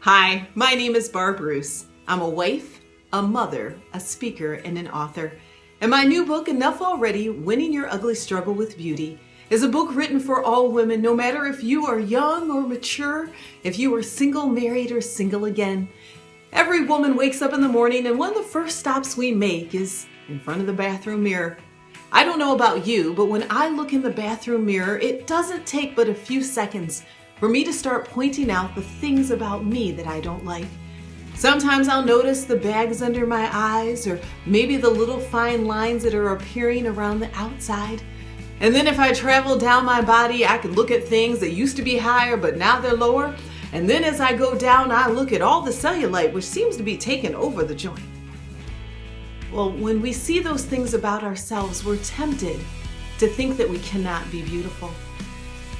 Hi, my name is Barb Bruce. I'm a wife, a mother, a speaker, and an author. And my new book, Enough Already, Winning Your Ugly Struggle with Beauty, is a book written for all women, no matter if you are young or mature, if you are single, married, or single again. Every woman wakes up in the morning and one of the first stops we make is in front of the bathroom mirror. I don't know about you, but when I look in the bathroom mirror, it doesn't take but a few seconds for me to start pointing out the things about me that I don't like. Sometimes I'll notice the bags under my eyes, or maybe the little fine lines that are appearing around the outside. And then if I travel down my body, I can look at things that used to be higher, but now they're lower. And then as I go down, I look at all the cellulite, which seems to be taking over the joint. Well, when we see those things about ourselves, we're tempted to think that we cannot be beautiful.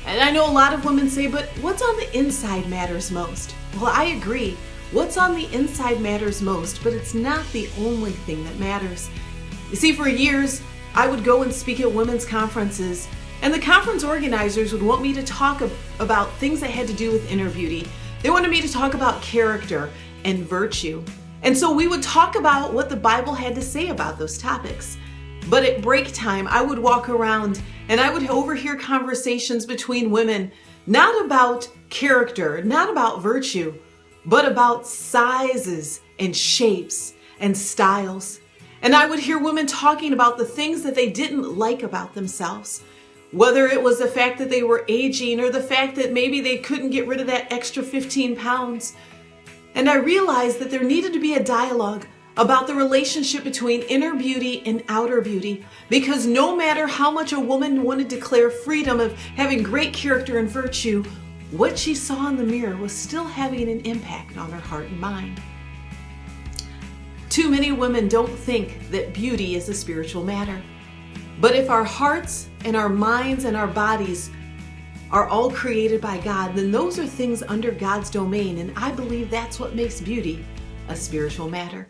And I know a lot of women say, but what's on the inside matters most. Well, I agree. What's on the inside matters most, but it's not the only thing that matters. You see, for years, I would go and speak at women's conferences, and the conference organizers would want me to talk about things that had to do with inner beauty. They wanted me to talk about character and virtue. And so we would talk about what the Bible had to say about those topics. But at break time, I would walk around and I would overhear conversations between women, not about character, not about virtue, but about sizes and shapes and styles. And I would hear women talking about the things that they didn't like about themselves, whether it was the fact that they were aging or the fact that maybe they couldn't get rid of that extra 15 pounds. And I realized that there needed to be a dialogue about the relationship between inner beauty and outer beauty, because no matter how much a woman wanted to declare freedom of having great character and virtue, what she saw in the mirror was still having an impact on her heart and mind. Too many women don't think that beauty is a spiritual matter. But if our hearts and our minds and our bodies are all created by God, then those are things under God's domain, and I believe that's what makes beauty a spiritual matter.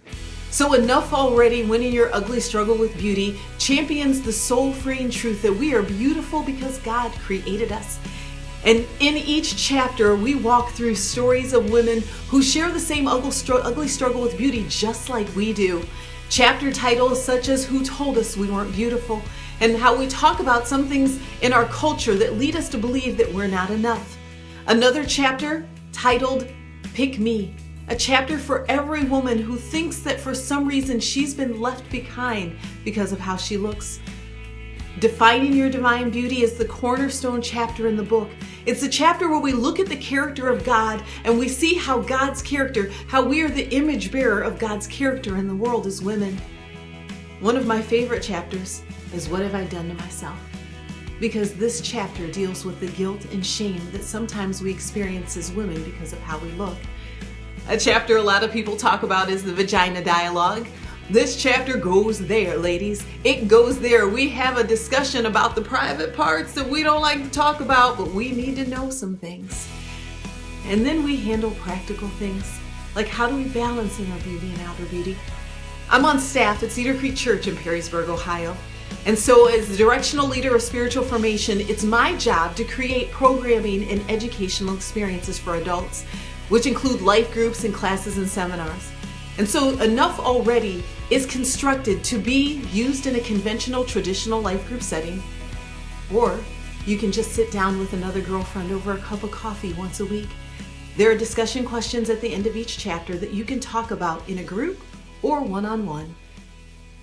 So Enough Already, Winning Your Ugly Struggle with Beauty, champions the soul-freeing truth that we are beautiful because God created us. And in each chapter, we walk through stories of women who share the same ugly struggle with beauty just like we do. Chapter titles such as Who Told Us We Weren't Beautiful, and how we talk about some things in our culture that lead us to believe that we're not enough. Another chapter titled Pick Me, a chapter for every woman who thinks that for some reason she's been left behind because of how she looks. Defining Your Divine Beauty is the cornerstone chapter in the book. It's the chapter where we look at the character of God and we see how God's character, how we are the image bearer of God's character in the world as women. One of my favorite chapters is What Have I Done to Myself? Because this chapter deals with the guilt and shame that sometimes we experience as women because of how we look. A chapter a lot of people talk about is the Vagina Dialogue. This chapter goes there, ladies. It goes there. We have a discussion about the private parts that we don't like to talk about, but we need to know some things. And then we handle practical things, like how do we balance inner beauty and outer beauty? I'm on staff at Cedar Creek Church in Perrysburg, Ohio. And so as the directional leader of spiritual formation, it's my job to create programming and educational experiences for adults, which include life groups and classes and seminars. And so Enough Already is constructed to be used in a conventional, traditional life group setting, or you can just sit down with another girlfriend over a cup of coffee once a week. There are discussion questions at the end of each chapter that you can talk about in a group or one-on-one.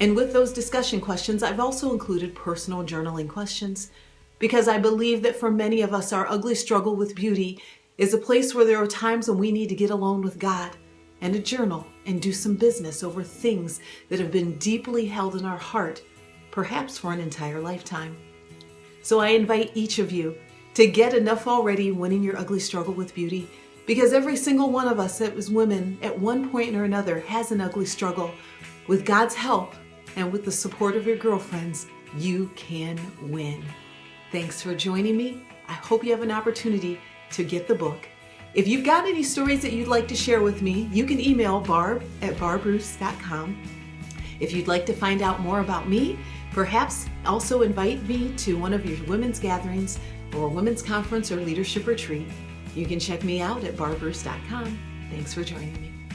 And with those discussion questions, I've also included personal journaling questions, because I believe that for many of us, our ugly struggle with beauty is a place where there are times when we need to get alone with God and a journal and do some business over things that have been deeply held in our heart, perhaps for an entire lifetime. So I invite each of you to get Enough Already, Winning Your Ugly Struggle with Beauty, because every single one of us as women at one point or another has an ugly struggle. With God's help and with the support of your girlfriends, you can win. Thanks for joining me. I hope you have an opportunity to get the book. If you've got any stories that you'd like to share with me, you can email barb@barbruce.com. If you'd like to find out more about me, perhaps also invite me to one of your women's gatherings or a women's conference or leadership retreat, you can check me out at barbruce.com. Thanks for joining me.